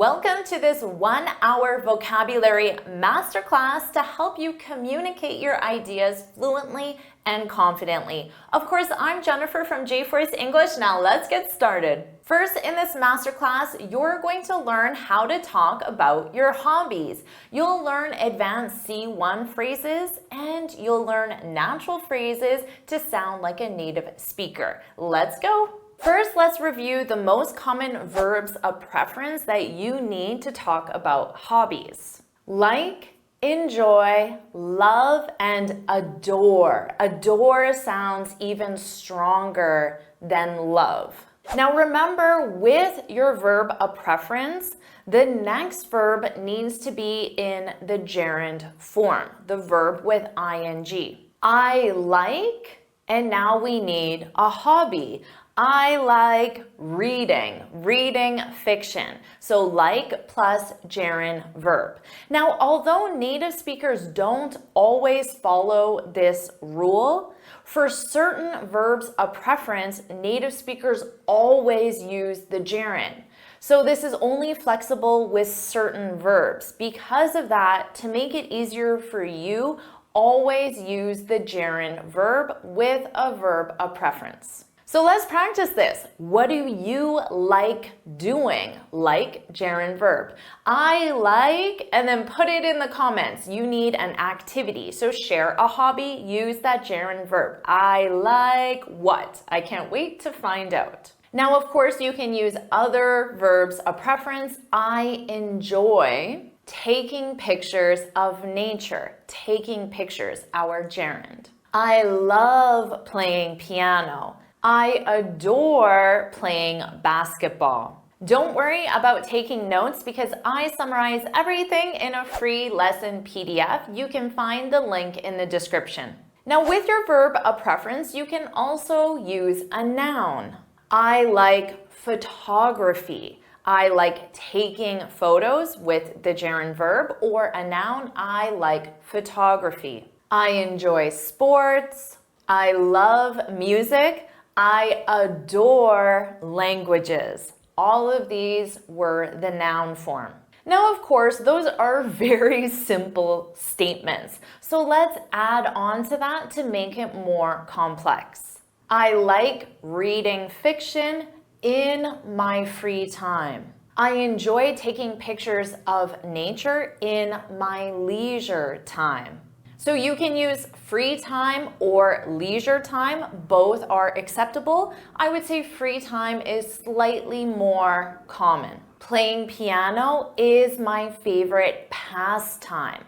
Welcome to this 1-hour vocabulary masterclass to help you communicate your ideas fluently and confidently. Of course, I'm Jennifer from JForrest English. Now let's get started. First, in this masterclass, you're going to learn how to talk about your hobbies. You'll learn advanced C1 phrases and you'll learn natural phrases to sound like a native speaker. Let's go. First, let's review the most common verbs of preference that you need to talk about hobbies. Like, enjoy, love, and adore. Adore sounds even stronger than love. Now remember, with your verb of preference, the next verb needs to be in the gerund form, the verb with ing. I like, and now we need a hobby. I like reading fiction. So like plus gerund verb. Now, although native speakers don't always follow this rule, for certain verbs of preference, native speakers always use the gerund. So this is only flexible with certain verbs. Because of that, to make it easier for you, always use the gerund verb with a verb of preference. So let's practice this. What do you like doing? Like gerund verb. I like, and then put it in the comments. You need an activity. So share a hobby, use that gerund verb. I like what? I can't wait to find out. Now, of course, you can use other verbs of preference. I enjoy taking pictures of nature. Taking pictures, our gerund. I love playing piano. I adore playing basketball. Don't worry about taking notes because I summarize everything in a free lesson PDF. You can find the link in the description. Now, with your verb of preference, you can also use a noun. I like photography. I like taking photos with the gerund verb, or a noun, I like photography. I enjoy sports. I love music. I adore languages. All of these were the noun form. Now, of course, those are very simple statements. So let's add on to that to make it more complex. I like reading fiction in my free time. I enjoy taking pictures of nature in my leisure time. So you can use free time or leisure time. Both are acceptable. I would say free time is slightly more common. Playing piano is my favorite pastime.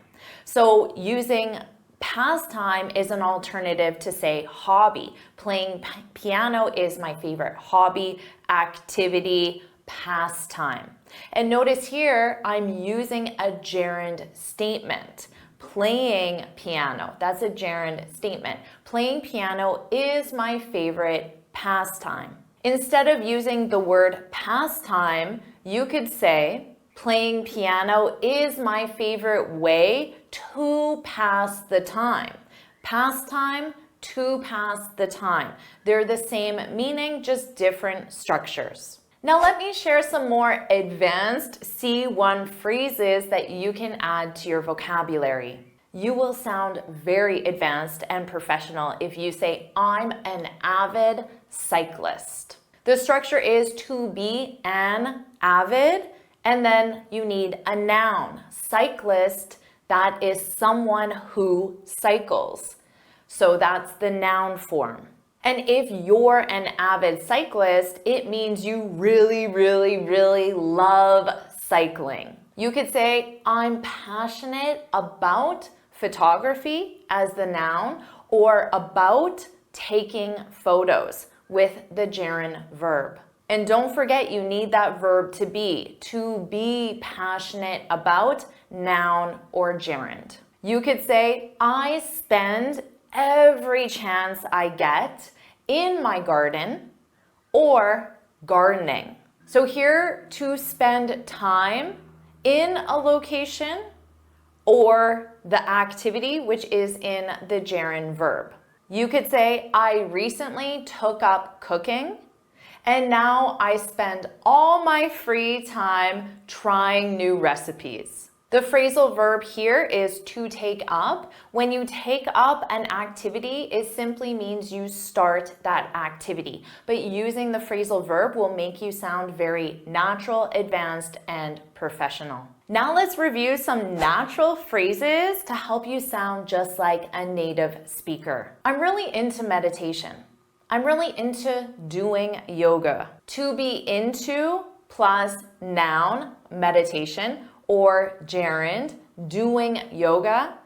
So using pastime is an alternative to say hobby. Playing piano is my favorite hobby, activity, pastime. And notice here, I'm using a gerund statement. Playing piano, that's a gerund statement. Playing piano is my favorite pastime. Instead of using the word pastime, you could say, playing piano is my favorite way to pass the time. Pastime, to pass the time. They're the same meaning, just different structures. Now let me share some more advanced C1 phrases that you can add to your vocabulary. You will sound very advanced and professional if you say, I'm an avid cyclist. The structure is to be an avid, and then you need a noun. Cyclist, that is someone who cycles. So that's the noun form. And if you're an avid cyclist, it means you really, really, really love cycling. You could say, I'm passionate about photography as the noun, or about taking photos with the gerund verb. And don't forget, you need that verb to be passionate about, noun or gerund. You could say, I spend every chance I get in my garden, or gardening. So here, to spend time in a location or the activity, which is in the gerund verb. You could say, I recently took up cooking, And now I spend all my free time trying new recipes. The phrasal verb here is to take up. When you take up an activity, it simply means you start that activity. But using the phrasal verb will make you sound very natural, advanced, and professional. Now let's review some natural phrases to help you sound just like a native speaker. I'm really into meditation. I'm really into doing yoga. To be into plus noun, meditation, or gerund, doing yoga.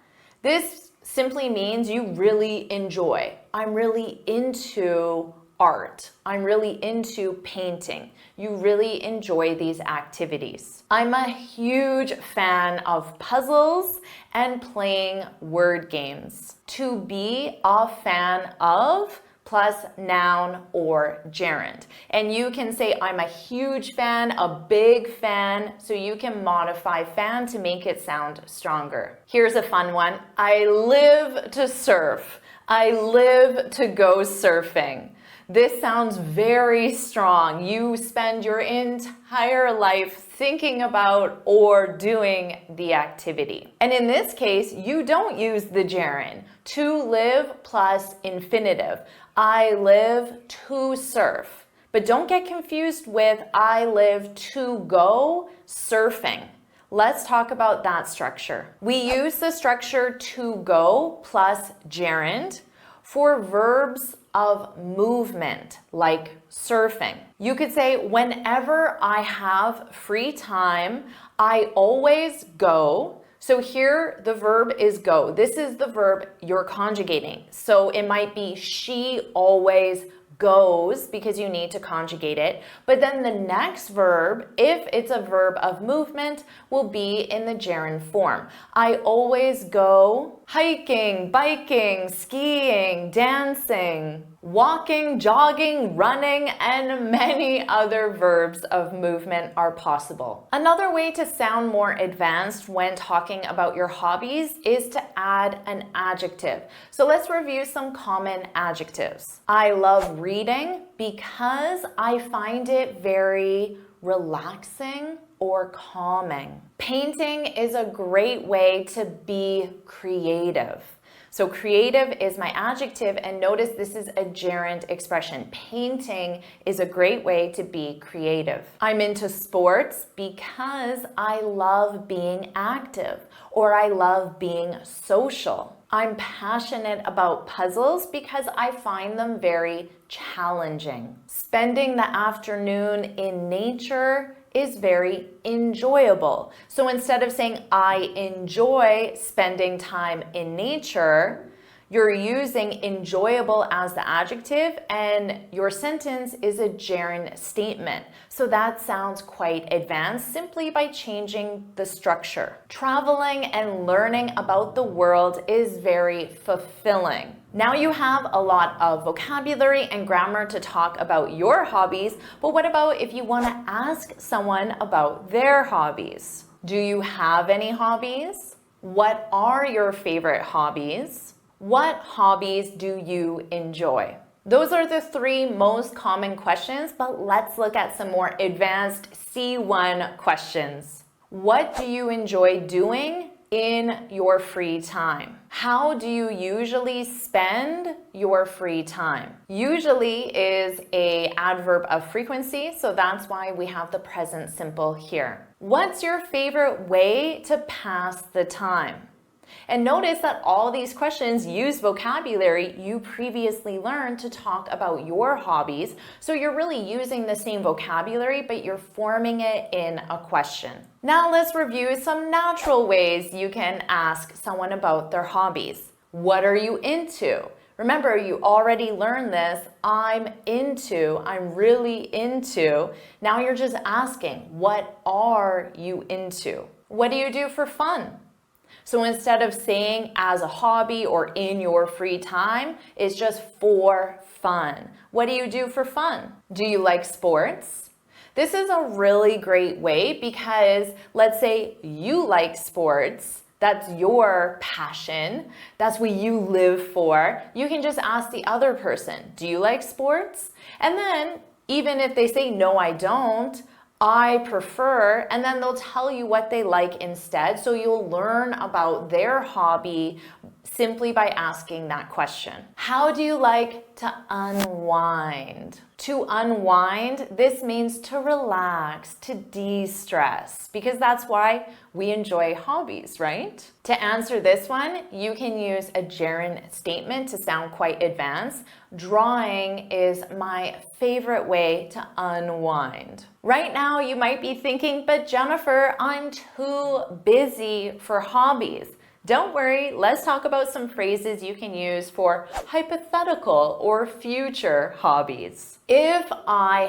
This simply means you really enjoy. I'm really into art. I'm really into painting. You really enjoy these activities. I'm a huge fan of puzzles and playing word games. To be a fan of plus noun or gerund. And you can say, I'm a huge fan, a big fan, so you can modify fan to make it sound stronger. Here's a fun one. I live to surf. I live to go surfing. This sounds very strong. You spend your entire life thinking about or doing the activity. And in this case, you don't use the gerund. To live plus infinitive. I live to surf. But don't get confused with I live to go surfing. Let's talk about that structure. We use the structure to go plus gerund for verbs of movement, like surfing. You could say, whenever I have free time, I always go. So here the verb is go. This is the verb you're conjugating. So it might be she always goes because you need to conjugate it. But then the next verb, if it's a verb of movement, will be in the gerund form. I always go hiking, biking, skiing, dancing, walking, jogging, running, and many other verbs of movement are possible. Another way to sound more advanced when talking about your hobbies is to add an adjective. So let's review some common adjectives. I love reading because I find it very relaxing or calming. Painting is a great way to be creative. So creative is my adjective, and notice this is a gerund expression. Painting is a great way to be creative. I'm into sports because I love being active, or I love being social. I'm passionate about puzzles because I find them very challenging. Spending the afternoon in nature is very enjoyable. So instead of saying I enjoy spending time in nature, you're using enjoyable as the adjective, and your sentence is a gerund statement. So that sounds quite advanced simply by changing the structure. Traveling and learning about the world is very fulfilling. Now you have a lot of vocabulary and grammar to talk about your hobbies, but what about if you want to ask someone about their hobbies? Do you have any hobbies? What are your favorite hobbies? What hobbies do you enjoy? Those are the three most common questions, but let's look at some more advanced C1 questions. What do you enjoy doing in your free time? How do you usually spend your free time? Usually is an adverb of frequency, so that's why we have the present simple here. What's your favorite way to pass the time? And notice that all these questions use vocabulary you previously learned to talk about your hobbies. So you're really using the same vocabulary, but you're forming it in a question. Now let's review some natural ways you can ask someone about their hobbies. What are you into? Remember, you already learned this. I'm really into. Now you're just asking, what are you into? What do you do for fun? So instead of saying as a hobby or in your free time, it's just for fun. What do you do for fun? Do you like sports? This is a really great way because let's say you like sports. That's your passion. That's what you live for. You can just ask the other person, do you like sports? And then Even if they say, no, I don't, I prefer, and then they'll tell you what they like instead. So you'll learn about their hobby simply by asking that question. How do you like to unwind? To unwind, this means to relax, to de-stress, because that's why we enjoy hobbies, right? To answer this one, you can use a gerund statement to sound quite advanced. Drawing is my favorite way to unwind. Right now, you might be thinking, but Jennifer, I'm too busy for hobbies. Don't worry, let's talk about some phrases you can use for hypothetical or future hobbies. If I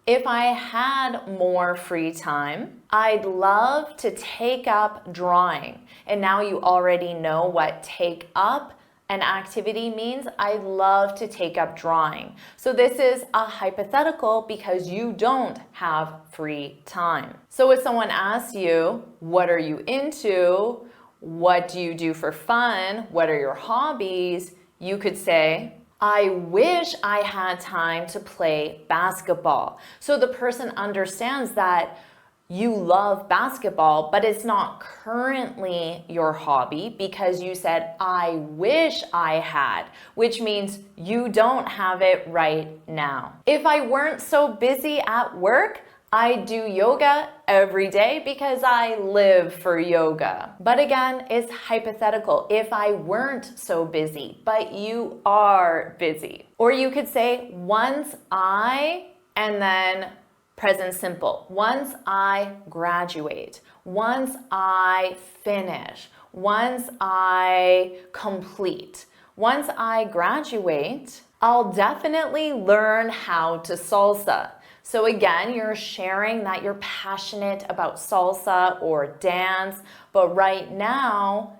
had more free time, I'd love to take up drawing. And now you already know what take up an activity means. I'd love to take up drawing. So this is a hypothetical because you don't have free time. So if someone asks you, what are you into? What do you do for fun? What are your hobbies? You could say, I wish I had time to play basketball. So the person understands that you love basketball, but it's not currently your hobby because you said, I wish I had, which means you don't have it right now. If I weren't so busy at work, I do yoga every day because I live for yoga. But again, it's hypothetical. If I weren't so busy, but you are busy. Or you could say, once I, and then present simple. Once I graduate. Once I finish. Once I complete. Once I graduate, I'll definitely learn how to salsa. So again, you're sharing that you're passionate about salsa or dance, but right now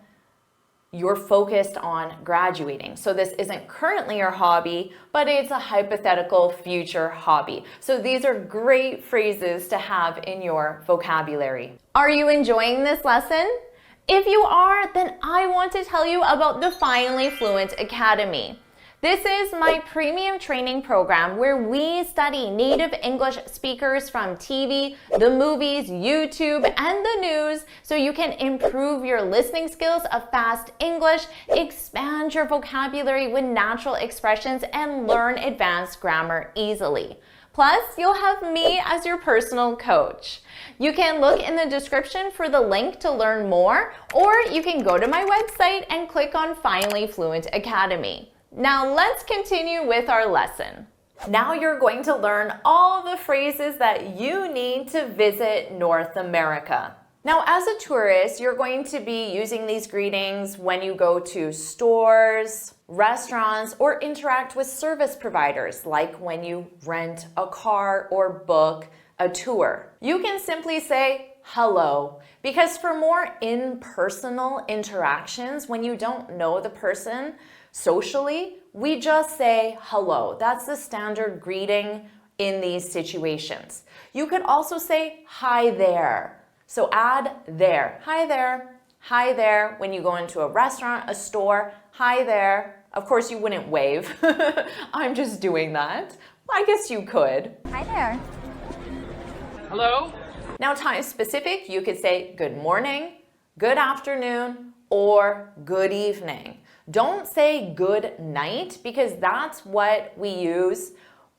you're focused on graduating. So this isn't currently your hobby, but it's a hypothetical future hobby. So these are great phrases to have in your vocabulary. Are you enjoying this lesson? If you are, then I want to tell you about the Finally Fluent Academy. This is my premium training program where we study native English speakers from TV, the movies, YouTube, and the news so you can improve your listening skills of fast English, expand your vocabulary with natural expressions, and learn advanced grammar easily. Plus, you'll have me as your personal coach. You can look in the description for the link to learn more, or you can go to my website and click on Finally Fluent Academy. Now let's continue with our lesson. Now you're going to learn all the phrases that you need to visit North America. Now as a tourist, you're going to be using these greetings when you go to stores, restaurants, or interact with service providers, like when you rent a car or book a tour. You can simply say hello, because for more impersonal interactions, when you don't know the person, socially, we just say hello. That's the standard greeting in these situations. You could also say hi there. So add there. Hi there. Hi there. When you go into a restaurant, a store, hi there. Of course, you wouldn't wave. I'm just doing that. I guess you could. Hi there. Hello? Now, time specific, you could say good morning, good afternoon, or good evening. Don't say good night because that's what we use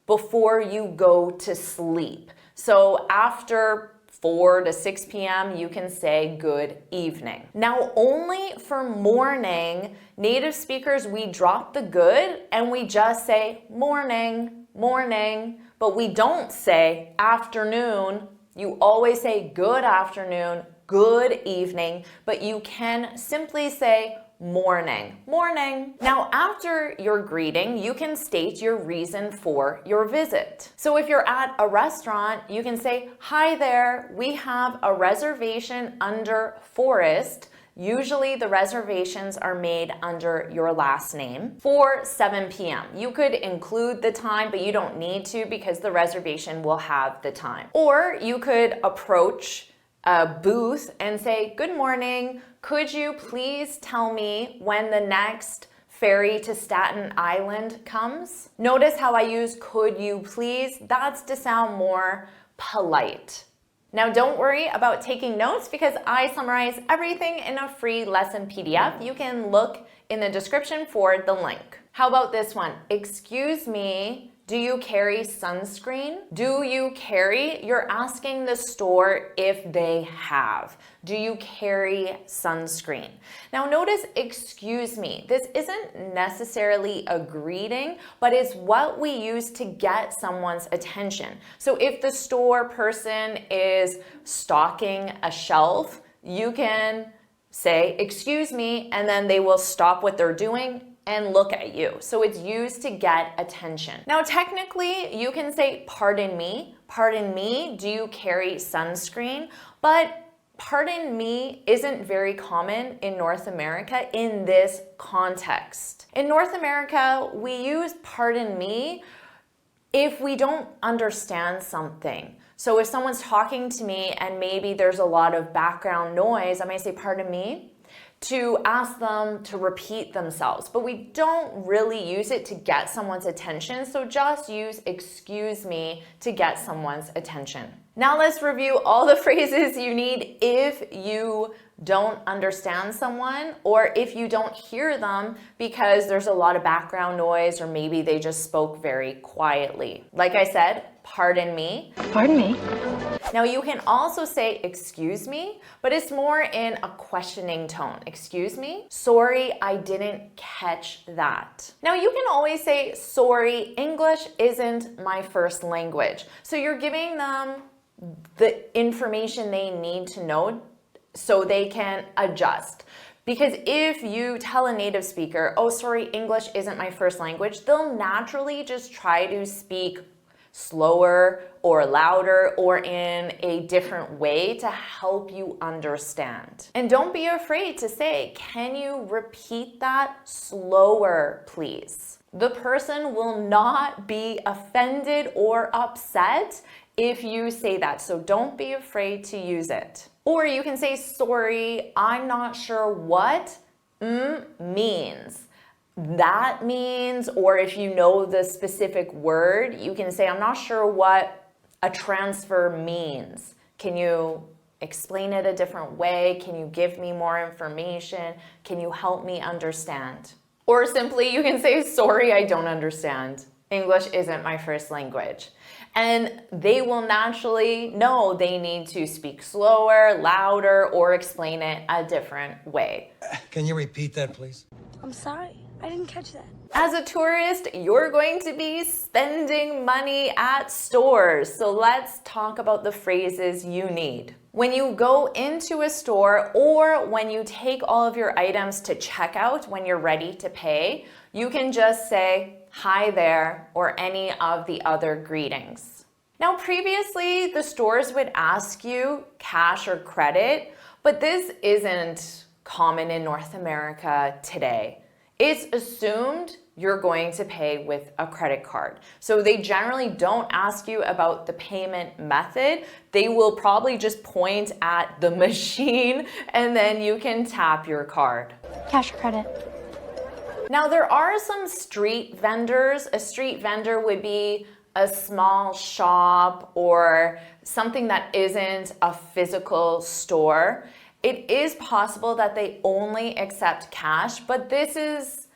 before you go to sleep. So after 4 to 6 p.m., you can say good evening. Now, only for morning, native speakers, we drop the good and we just say morning, morning, but we don't say afternoon. You always say good afternoon, good evening, but you can simply say morning, morning. Now, after your greeting, you can state your reason for your visit. So if you're at a restaurant, you can say, hi there, we have a reservation under Forrest. Usually the reservations are made under your last name for 7 p.m. You could include the time, but you don't need to because the reservation will have the time. Or you could approach a booth and say, good morning, could you please tell me when the next ferry to Staten Island comes. Notice how I use could you please? That's to sound more polite. Now don't worry about taking notes because I summarize everything in a free lesson PDF. You can look in the description for the link. How about this one? Excuse me, do you carry sunscreen? Do you carry? You're asking the store if they have. Do you carry sunscreen? Now notice, excuse me. This isn't necessarily a greeting, but it's what we use to get someone's attention. So if the store person is stocking a shelf, you can say, excuse me, and then they will stop what they're doing and look at you. So it's used to get attention. Now, technically, you can say, pardon me, do you carry sunscreen? But pardon me isn't very common in North America in this context. In North America, we use pardon me if we don't understand something. So if someone's talking to me and maybe there's a lot of background noise, I might say, pardon me, to ask them to repeat themselves, but we don't really use it to get someone's attention, so just use excuse me to get someone's attention. Now let's review all the phrases you need if you don't understand someone or if you don't hear them because there's a lot of background noise or maybe they just spoke very quietly. Like I said, pardon me. Pardon me. Now you can also say excuse me, but it's more in a questioning tone. Excuse me? Sorry, I didn't catch that. Now you can always say, sorry, English isn't my first language. So you're giving them the information they need to know so they can adjust. Because if you tell a native speaker, oh, sorry, English isn't my first language, they'll naturally just try to speak slower or louder or in a different way to help you understand. And don't be afraid to say, can you repeat that slower, please? The person will not be offended or upset if you say that, so don't be afraid to use it. Or you can say, sorry, I'm not sure what means. That means, or if you know the specific word, you can say, I'm not sure what a transfer means. Can you explain it a different way? Can you give me more information? Can you help me understand? Or simply you can say, sorry, I don't understand. English isn't my first language. And they will naturally know they need to speak slower, louder, or explain it a different way. Can you repeat that, please? I'm sorry, I didn't catch that. As a tourist, you're going to be spending money at stores. So let's talk about the phrases you need. When you go into a store or when you take all of your items to checkout when you're ready to pay, you can just say, hi there, or any of the other greetings. Now, previously, the stores would ask you cash or credit, but this isn't common in North America today. It's assumed you're going to pay with a credit card. So they generally don't ask you about the payment method. They will probably just point at the machine and then you can tap your card. Cash or credit? Now there are some street vendors. A street vendor would be a small shop or something that isn't a physical store. It is possible that they only accept cash, but this is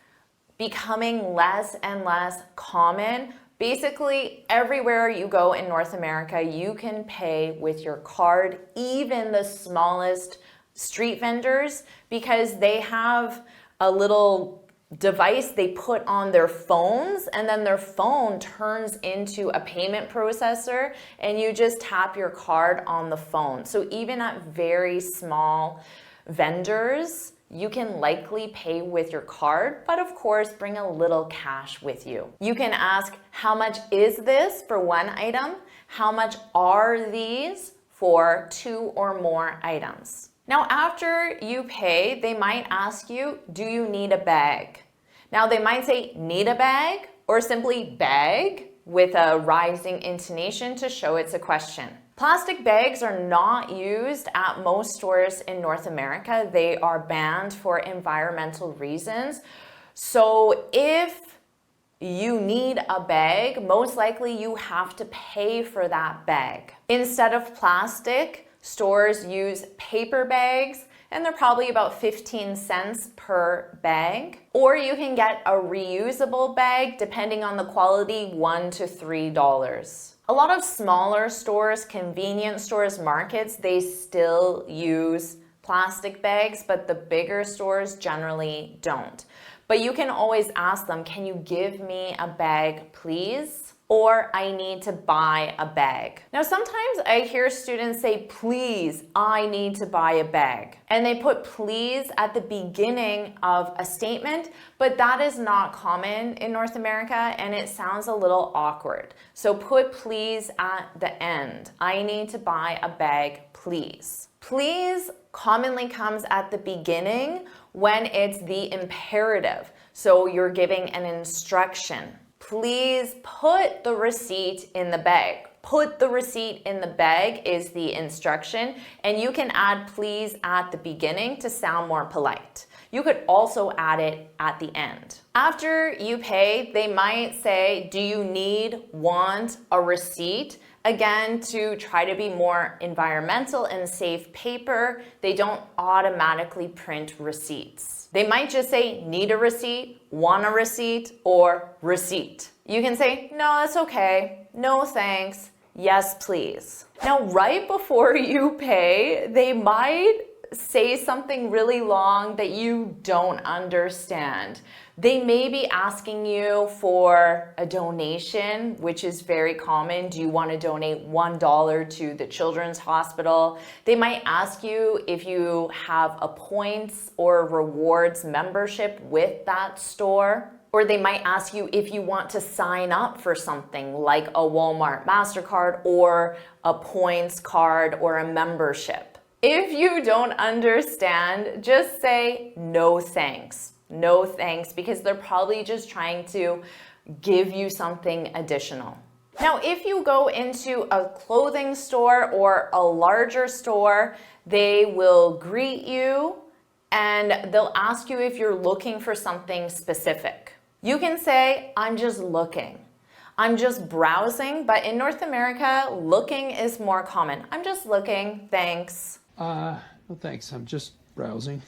becoming less and less common. Basically, everywhere you go in North America, you can pay with your card, even the smallest street vendors, because they have a little device they put on their phones, and then their phone turns into a payment processor, and you just tap your card on the phone. So even at very small vendors, you can likely pay with your card, but of course, bring a little cash with you. You can ask, how much is this for one item? How much are these for two or more items? Now, after you pay, they might ask you, do you need a bag? Now, they might say, need a bag, or simply bag with a rising intonation to show it's a question. Plastic bags are not used at most stores in North America. They are banned for environmental reasons. So if you need a bag, most likely you have to pay for that bag. Instead of plastic, stores use paper bags, and they're probably about 15 cents per bag. Or you can get a reusable bag, depending on the quality, $1 to $3. A lot of smaller stores, convenience stores, markets, they still use plastic bags, but the bigger stores generally don't. But you can always ask them, can you give me a bag, please? Or I need to buy a bag. Now, sometimes I hear students say, please, I need to buy a bag. And they put please at the beginning of a statement, but that is not common in North America and it sounds a little awkward. So put please at the end. I need to buy a bag, please. Please commonly comes at the beginning when it's the imperative. So you're giving an instruction. Please put the receipt in the bag. Put the receipt in the bag is the instruction, and you can add please at the beginning to sound more polite. You could also add it at the end. After you pay, they might say, do you want a receipt? Again, to try to be more environmental and save paper, they don't automatically print receipts. They might just say, need a receipt, want a receipt, or receipt. You can say, no, that's okay, no thanks, yes please. Now, right before you pay, they might say something really long that you don't understand. They may be asking you for a donation, which is very common. Do you want to donate $1 to the Children's Hospital? They might ask you if you have a points or rewards membership with that store. Or they might ask you if you want to sign up for something like a Walmart MasterCard or a points card or a membership. If you don't understand, just say no thanks. No thanks, because they're probably just trying to give you something additional. Now, if you go into a clothing store or a larger store, they will greet you and they'll ask you if you're looking for something specific. You can say, I'm just looking. I'm just browsing, but in North America, looking is more common. I'm just looking, thanks. No thanks, I'm just browsing.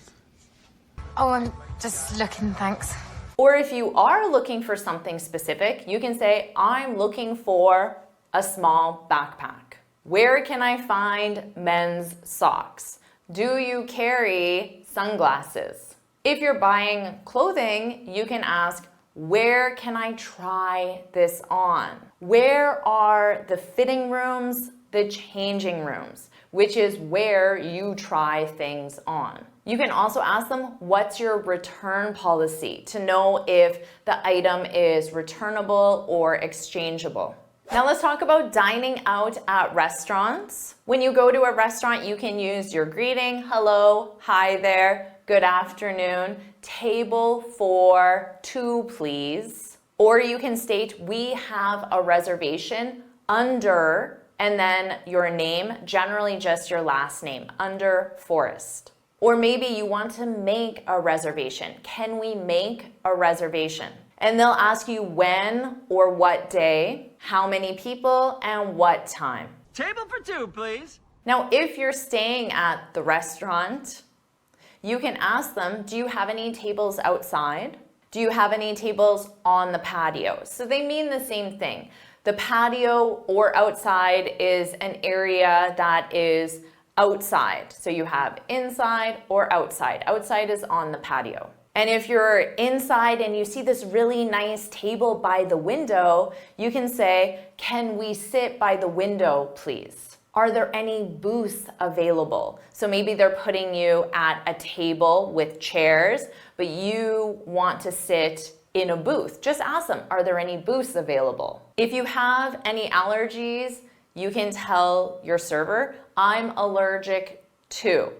Oh, I'm just looking, thanks. Or if you are looking for something specific, you can say, I'm looking for a small backpack. Where can I find men's socks? Do you carry sunglasses? If you're buying clothing, you can ask, where can I try this on? Where are the fitting rooms, the changing rooms, which is where you try things on. You can also ask them, what's your return policy, to know if the item is returnable or exchangeable. Now let's talk about dining out at restaurants. When you go to a restaurant, you can use your greeting, hello, hi there, good afternoon, table for two, please. Or you can state, we have a reservation under, and then your name, generally just your last name, under Forrest. Or maybe you want to make a reservation. Can we make a reservation? And they'll ask you when or what day, how many people, and what time. Table for two, please. Now, if you're staying at the restaurant, you can ask them, do you have any tables outside? Do you have any tables on the patio? So they mean the same thing. The patio or outside is an area that is outside. So you have inside or outside. Outside is on the patio. And if you're inside and you see this really nice table by the window, you can say, can we sit by the window, please? Are there any booths available? So maybe they're putting you at a table with chairs, but you want to sit in a booth. Just ask them, are there any booths available? If you have any allergies, you can tell your server, I'm allergic to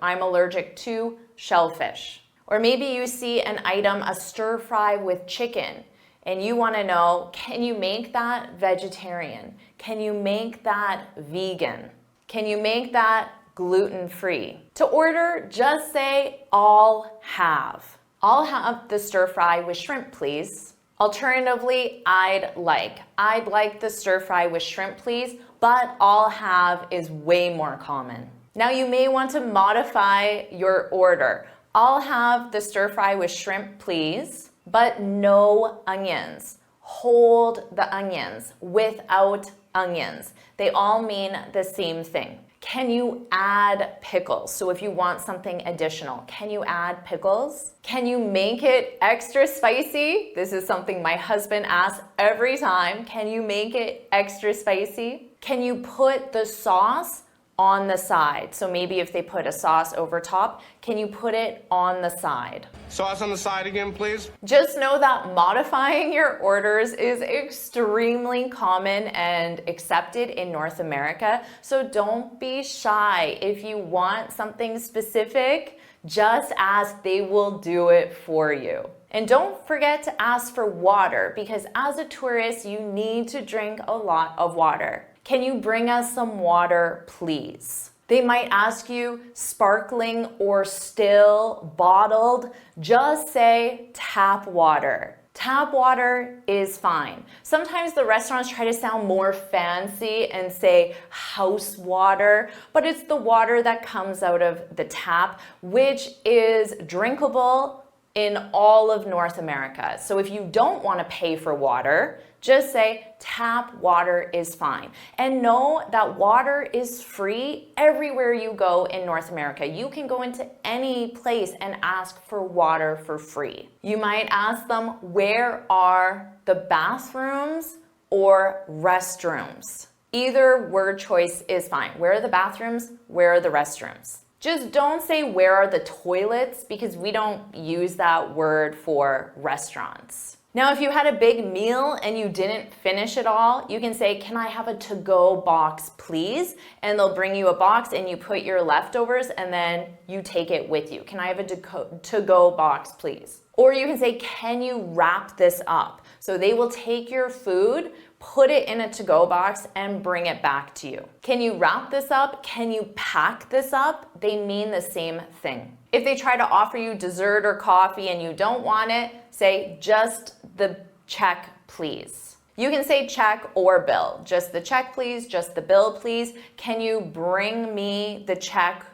shellfish. Or maybe you see an item, a stir fry with chicken, and you want to know, can you make that vegetarian? Can you make that vegan? Can you make that gluten-free? To order, just say, I'll have. I'll have the stir fry with shrimp, please. Alternatively, I'd like the stir fry with shrimp, please, but I'll have is way more common. Now you may want to modify your order. I'll have the stir fry with shrimp, please, but no onions. Hold the onions, without onions. They all mean the same thing. Can you add pickles? So if you want something additional, can you add pickles? Can you make it extra spicy? This is something my husband asks every time. Can you make it extra spicy? Can you put the sauce on the side? So maybe if they put a sauce over top, can you put it on the side? Sauce on the side again, please. Just know that modifying your orders is extremely common and accepted in North America. So don't be shy. If you want something specific, just ask, they will do it for you. And don't forget to ask for water, because as a tourist, you need to drink a lot of water. Can you bring us some water, please? They might ask you sparkling or still, bottled. Just say tap water. Tap water is fine. Sometimes the restaurants try to sound more fancy and say house water, but it's the water that comes out of the tap, which is drinkable in all of North America. So if you don't want to pay for water, just say tap water is fine. And know that water is free everywhere you go in North America. You can go into any place and ask for water for free. You might ask them, where are the bathrooms or restrooms? Either word choice is fine. Where are the bathrooms? Where are the restrooms? Just don't say where are the toilets, because we don't use that word for restaurants. Now, if you had a big meal and you didn't finish it all, you can say, can I have a to-go box, please? And they'll bring you a box and you put your leftovers and then you take it with you. Can I have a to-go box, please? Or you can say, can you wrap this up? So they will take your food, put it in a to-go box, and bring it back to you. Can you wrap this up? Can you pack this up? They mean the same thing. If they try to offer you dessert or coffee and you don't want it, say just the check, please. You can say check or bill. Just the check, please. Just the bill, please. Can you bring me the check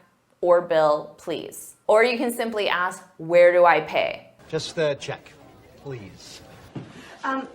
or bill, please? Or you can simply ask, where do I pay? Just the check, please.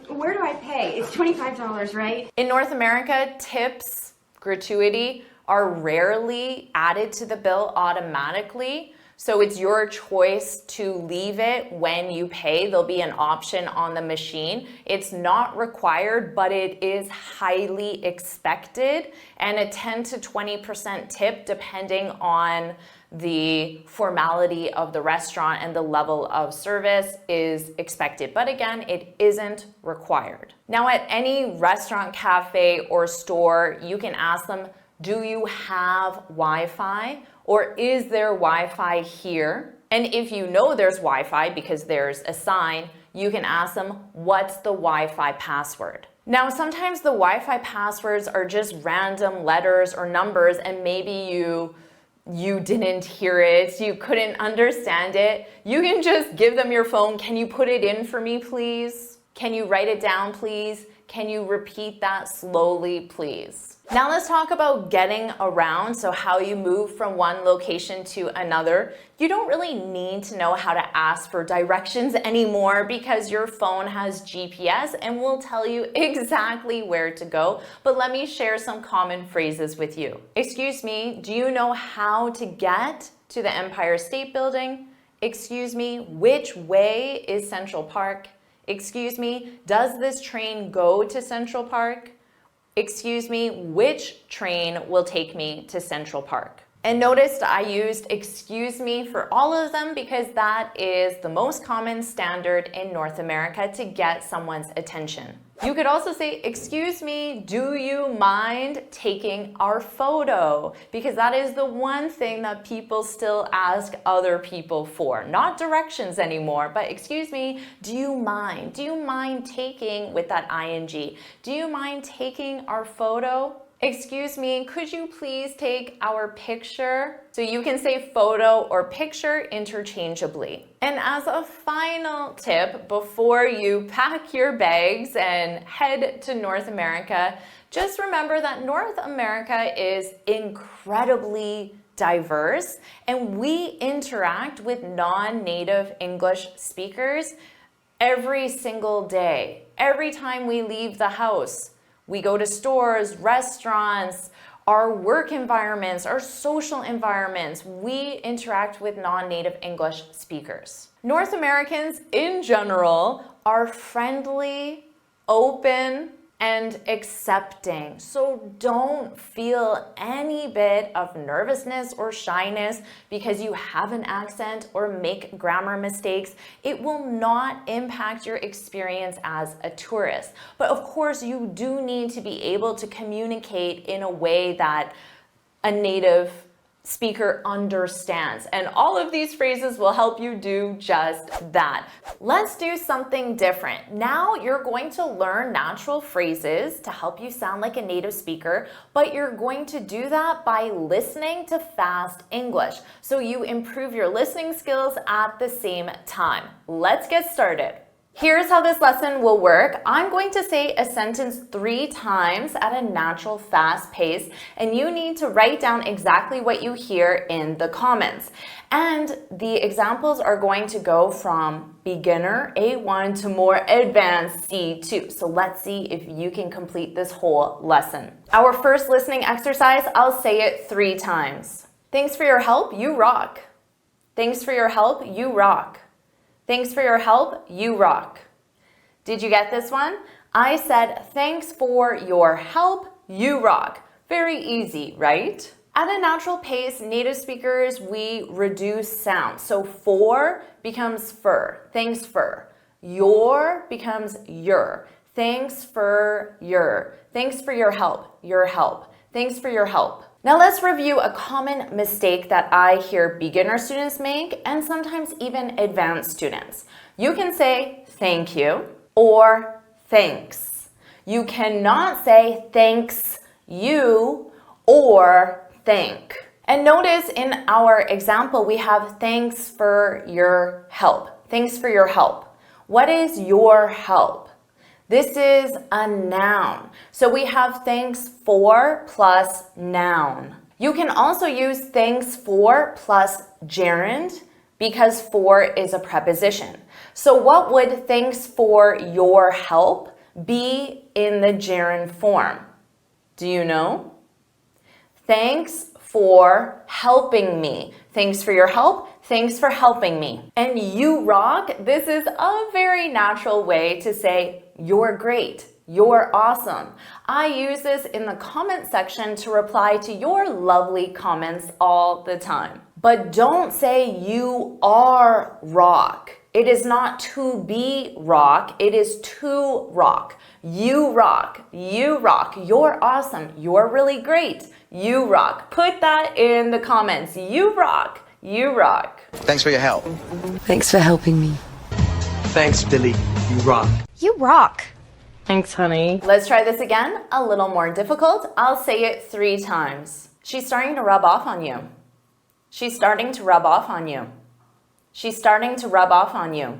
Where do I pay? It's $25, right? In North America, tips, gratuity, are rarely added to the bill automatically. So it's your choice to leave it when you pay. There'll be an option on the machine. It's not required, but it is highly expected, and a 10 to 20% tip depending on the formality of the restaurant and the level of service is expected. But again, it isn't required. Now at any restaurant, cafe, or store, you can ask them, do you have Wi-Fi? Or is there Wi-Fi here? And if you know there's Wi-Fi because there's a sign, you can ask them, what's the Wi-Fi password? Now, sometimes the Wi-Fi passwords are just random letters or numbers, and maybe you didn't hear it, you couldn't understand it. You can just give them your phone. Can you put it in for me, please? Can you write it down, please? Can you repeat that slowly, please? Now let's talk about getting around, so how you move from one location to another. You don't really need to know how to ask for directions anymore because your phone has GPS and will tell you exactly where to go. But let me share some common phrases with you. Excuse me, do you know how to get to the Empire State Building? Excuse me, which way is Central Park? Excuse me, does this train go to Central Park? Excuse me, which train will take me to Central Park? And notice I used excuse me for all of them because that is the most common standard in North America to get someone's attention. You could also say, excuse me, do you mind taking our photo? Because that is the one thing that people still ask other people for. Not directions anymore, but excuse me, do you mind? Do you mind taking, with that ing, do you mind taking our photo? Excuse me, could you please take our picture? So you can say photo or picture interchangeably. And as a final tip, before you pack your bags and head to North America, just remember that North America is incredibly diverse, and we interact with non-native English speakers every single day. Every time we leave the house, we go to stores, restaurants, our work environments, our social environments, we interact with non-native English speakers. North Americans in general are friendly, open, and accepting. So don't feel any bit of nervousness or shyness because you have an accent or make grammar mistakes. It will not impact your experience as a tourist. But of course, you do need to be able to communicate in a way that a native speaker understands. And all of these phrases will help you do just that. Let's do something different. Now you're going to learn natural phrases to help you sound like a native speaker, but you're going to do that by listening to fast English. So you improve your listening skills at the same time. Let's get started. Here's how this lesson will work. I'm going to say a sentence 3 times at a natural, fast pace, and you need to write down exactly what you hear in the comments. And the examples are going to go from beginner A1 to more advanced C2. So let's see if you can complete this whole lesson. Our first listening exercise, I'll say it 3 times. Thanks for your help, you rock. Thanks for your help, you rock. Thanks for your help, you rock. Did you get this one? I said, thanks for your help, you rock. Very easy, right? At a natural pace, native speakers, we reduce sound. So for becomes fur, thanks for. Your becomes your, thanks for your. Thanks for your help, your help. Thanks for your help. Now let's review a common mistake that I hear beginner students make and sometimes even advanced students. You can say thank you or thanks. You cannot say thanks you or thank. And notice in our example we have thanks for your help. Thanks for your help. What is your help? This is a noun. So we have thanks for plus noun. You can also use thanks for plus gerund because for is a preposition. So what would thanks for your help be in the gerund form? Do you know? Thanks for helping me. Thanks for your help. Thanks for helping me. And you rock, this is a very natural way to say you're great, you're awesome. I use this in the comment section to reply to your lovely comments all the time. But don't say you are rock. It is not to be rock, it is to rock. You rock, you're awesome, you're really great, you rock. Put that in the comments. You rock, you rock. Thanks for your help. Thanks for helping me. Thanks, Billy. You rock. You rock. Thanks, honey. Let's try this again, a little more difficult. I'll say it 3 times. She's starting to rub off on you. She's starting to rub off on you. She's starting to rub off on you.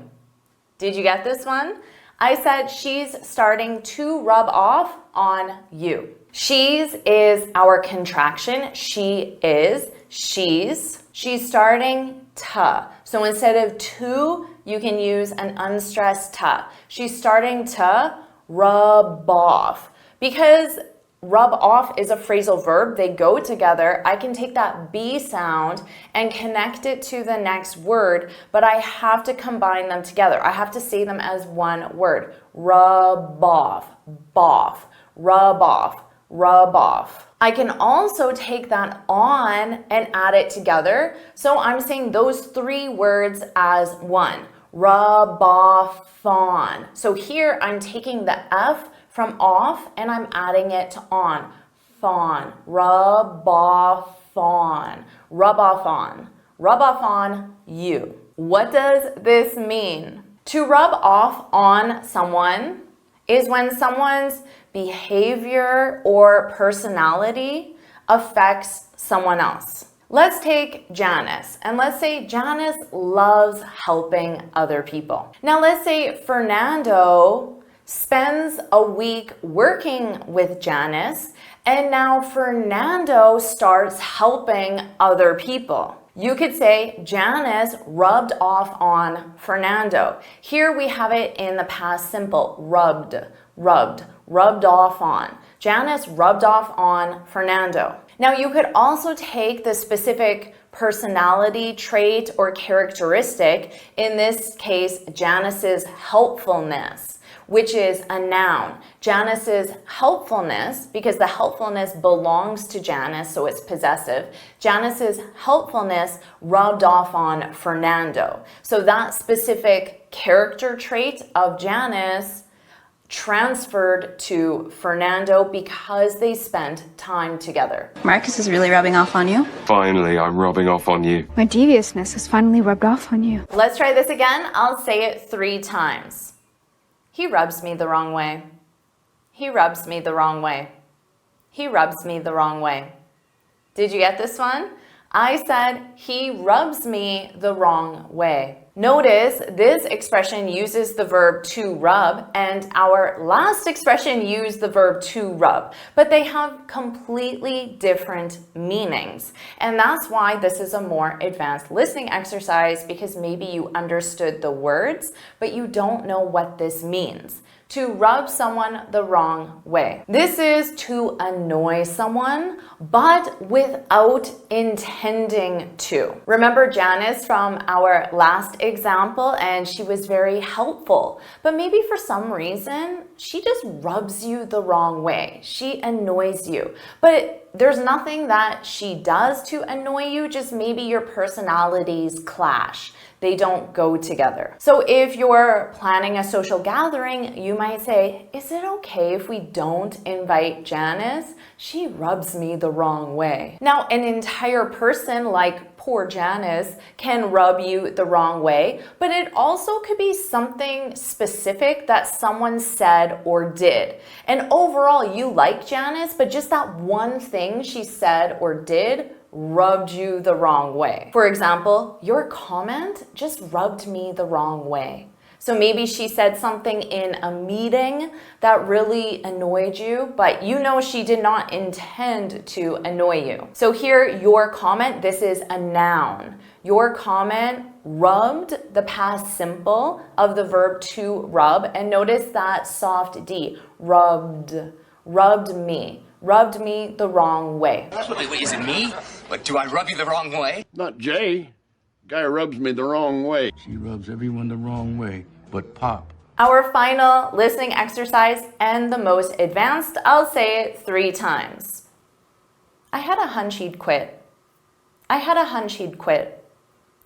Did you get this one? I said she's starting to rub off on you. She's is our contraction. She is, she's. She's starting to. So instead of to, you can use an unstressed to. She's starting to rub off. Because rub off is a phrasal verb, they go together. I can take that B sound and connect it to the next word, but I have to combine them together. I have to say them as one word. Rub off, boff, rub off, rub off. I can also take that on and add it together. So I'm saying those 3 words as one. Rub off on. So here I'm taking the F from off and I'm adding it to on. Fawn. Rub off on. Rub off on. Rub off on you. What does this mean? To rub off on someone is when someone's behavior or personality affects someone else. Let's take Janice, and let's say Janice loves helping other people. Now let's say Fernando spends a week working with Janice, and now Fernando starts helping other people. You could say Janice rubbed off on Fernando. Here we have it in the past simple, rubbed off on. Janice rubbed off on Fernando. Now you could also take the specific personality trait or characteristic, in this case, Janice's helpfulness, which is a noun. Janice's helpfulness, because the helpfulness belongs to Janice, so it's possessive. Janice's helpfulness rubbed off on Fernando. So that specific character trait of Janice transferred to Fernando because they spent time together. Marcus is really rubbing off on you. Finally, I'm rubbing off on you. My deviousness has finally rubbed off on you. Let's try this again. I'll say it 3 times. He rubs me the wrong way. He rubs me the wrong way. He rubs me the wrong way. Did you get this one? I said, he rubs me the wrong way. Notice this expression uses the verb to rub, and our last expression used the verb to rub, but they have completely different meanings. And that's why this is a more advanced listening exercise, because maybe you understood the words, but you don't know what this means. To rub someone the wrong way. This is to annoy someone, but without intending to. Remember Janice from our last example, and she was very helpful, but maybe for some reason, she just rubs you the wrong way. She annoys you, but there's nothing that she does to annoy you, just maybe your personalities clash. They don't go together. So if you're planning a social gathering, you might say, is it okay if we don't invite Janice? She rubs me the wrong way. Now, an entire person like poor Janice can rub you the wrong way, but it also could be something specific that someone said or did. And overall, you like Janice, but just that one thing she said or did rubbed you the wrong way. For example, your comment just rubbed me the wrong way. So maybe she said something in a meeting that really annoyed you, but you know she did not intend to annoy you. So here, your comment, this is a noun. Your comment rubbed the past simple of the verb to rub, and notice that soft D, rubbed me the wrong way. Wait, is it me? But do I rub you the wrong way? Not Jay. Guy rubs me the wrong way. She rubs everyone the wrong way, but Pop. Our final listening exercise, and the most advanced, I'll say it 3 times. I had a hunch he'd quit. I had a hunch he'd quit.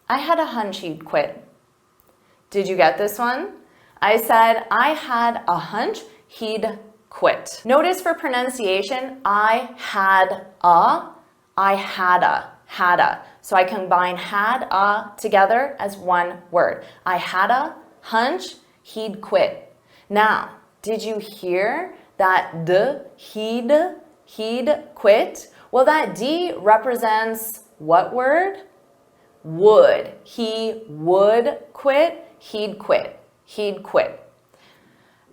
I had a hunch he'd quit. Did you get this one? I said, I had a hunch he'd quit. Notice for pronunciation, I had a. So I combine had a together as one word. I had a hunch he'd quit. Now, did you hear that the he'd quit? Well, that D represents what word? Would. He would quit, he'd quit. He'd quit.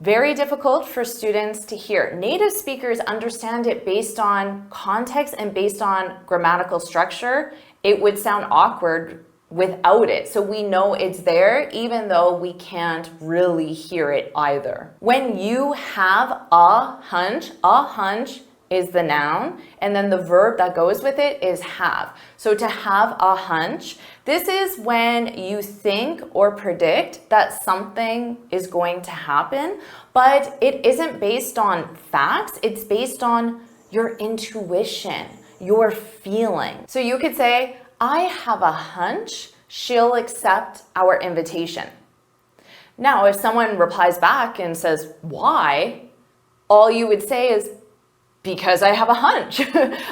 Very difficult for students to hear. Native speakers understand it based on context and based on grammatical structure. It would sound awkward without it. So we know it's there even though we can't really hear it either. When you have a hunch is the noun, and then the verb that goes with it is have. So to have a hunch, this is when you think or predict that something is going to happen, but it isn't based on facts, it's based on your intuition, your feeling. So you could say, I have a hunch she'll accept our invitation. Now, if someone replies back and says, why? All you would say is, because I have a hunch.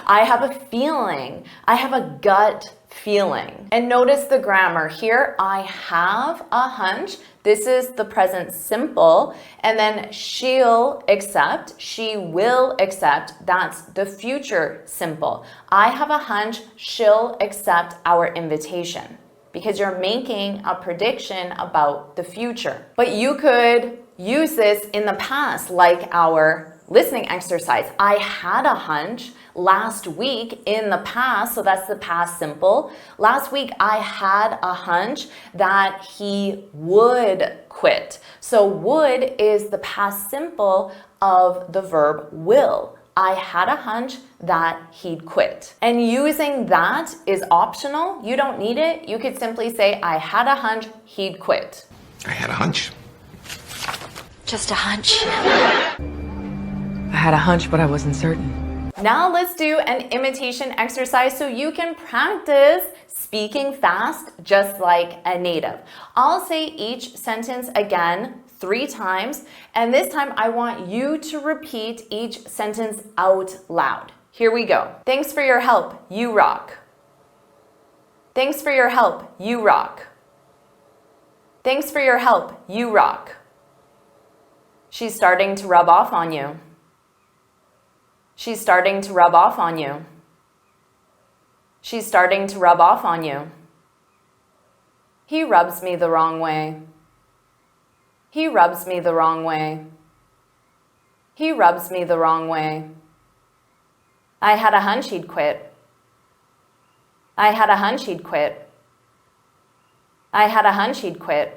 I have a feeling. I have a gut feeling. And notice the grammar here. I have a hunch. This is the present simple. And then she'll accept, she will accept. That's the future simple. I have a hunch she'll accept our invitation, because you're making a prediction about the future. But you could use this in the past, like our listening exercise. I had a hunch last week in the past, so that's the past simple. Last week, I had a hunch that he would quit. So would is the past simple of the verb will. I had a hunch that he'd quit. And using that is optional. You don't need it. You could simply say, I had a hunch he'd quit. I had a hunch. Just a hunch. I had a hunch, but I wasn't certain. Now let's do an imitation exercise so you can practice speaking fast just like a native. I'll say each sentence again 3 times, and this time I want you to repeat each sentence out loud. Here we go. Thanks for your help, you rock. Thanks for your help, you rock. Thanks for your help, you rock. She's starting to rub off on you. She's starting to rub off on you. She's starting to rub off on you. He rubs me the wrong way. He rubs me the wrong way. He rubs me the wrong way. I had a hunch he'd quit. I had a hunch he'd quit. I had a hunch he'd quit.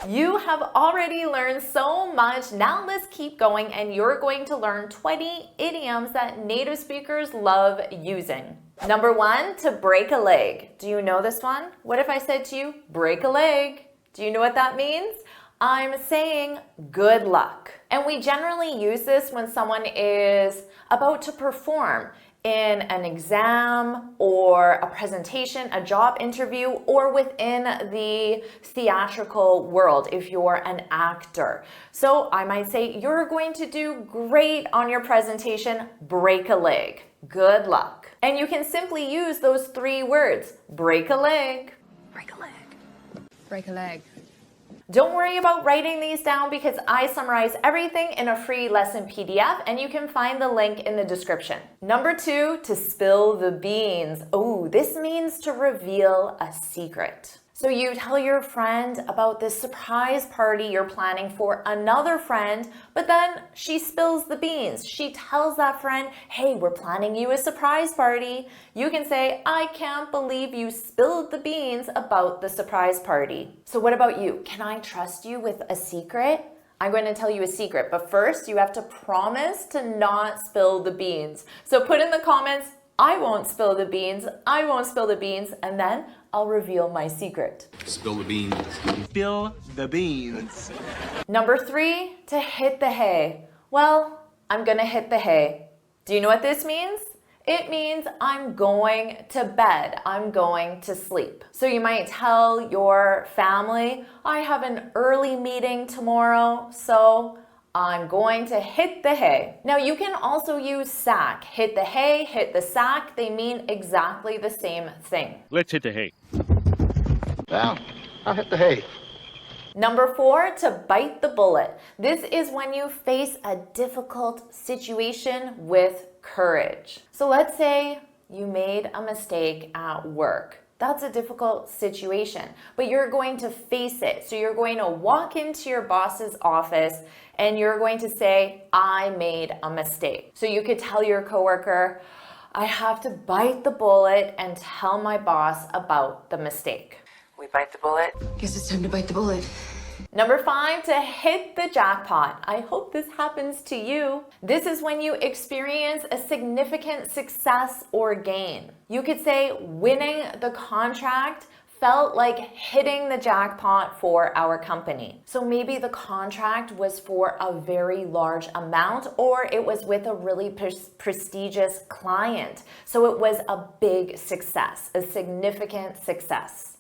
You have already learned so much. Now let's keep going, and you're going to learn 20 idioms that native speakers love using. Number 1, to break a leg. Do you know this one? What if I said to you, break a leg? Do you know what that means? I'm saying good luck. And we generally use this when someone is about to perform in an exam or a presentation, a job interview, or within the theatrical world if you're an actor. So I might say, you're going to do great on your presentation, break a leg. Good luck. And you can simply use those 3 words, break a leg. Break a leg. Break a leg. Don't worry about writing these down because I summarize everything in a free lesson PDF, and you can find the link in the description. Number 2, to spill the beans. Oh, this means to reveal a secret. So you tell your friend about this surprise party you're planning for another friend, but then she spills the beans. She tells that friend, hey, we're planning you a surprise party. You can say, I can't believe you spilled the beans about the surprise party. So what about you? Can I trust you with a secret? I'm going to tell you a secret, but first you have to promise to not spill the beans. So put in the comments, I won't spill the beans, I won't spill the beans, and then I'll reveal my secret. Spill the beans. Spill the beans. Number 3, to hit the hay. Well, I'm gonna hit the hay. Do you know what this means? It means I'm going to bed. I'm going to sleep. So you might tell your family, I have an early meeting tomorrow, so I'm going to hit the hay. Now you can also use sack. Hit the hay, hit the sack. They mean exactly the same thing. Let's hit the hay. Well, I'll hit the hay. Number 4, to bite the bullet. This is when you face a difficult situation with courage. So let's say you made a mistake at work. That's a difficult situation, but you're going to face it. So you're going to walk into your boss's office and you're going to say, I made a mistake. So you could tell your coworker, I have to bite the bullet and tell my boss about the mistake. We bite the bullet. Guess it's time to bite the bullet. Number 5, to hit the jackpot. I hope this happens to you. This is when you experience a significant success or gain. You could say winning the contract felt like hitting the jackpot for our company. So maybe the contract was for a very large amount, or it was with a really prestigious client. So it was a big success, a significant success.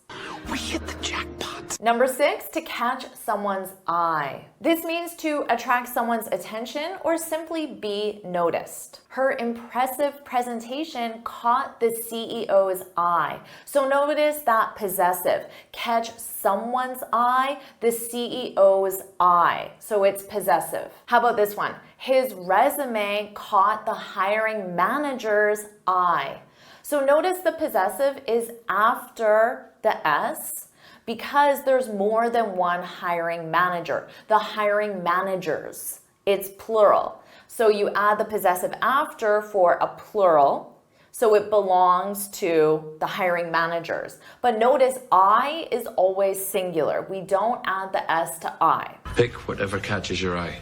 We hit the jackpot. Number 6, to catch someone's eye. This means to attract someone's attention or simply be noticed. Her impressive presentation caught the CEO's eye. So notice that possessive. Catch someone's eye, the CEO's eye. So it's possessive. How about this one? His resume caught the hiring manager's eye. So notice the possessive is after the S because there's more than one hiring manager. The hiring managers, it's plural. So you add the possessive after for a plural, so it belongs to the hiring managers. But notice I is always singular. We don't add the S to I. Pick whatever catches your eye.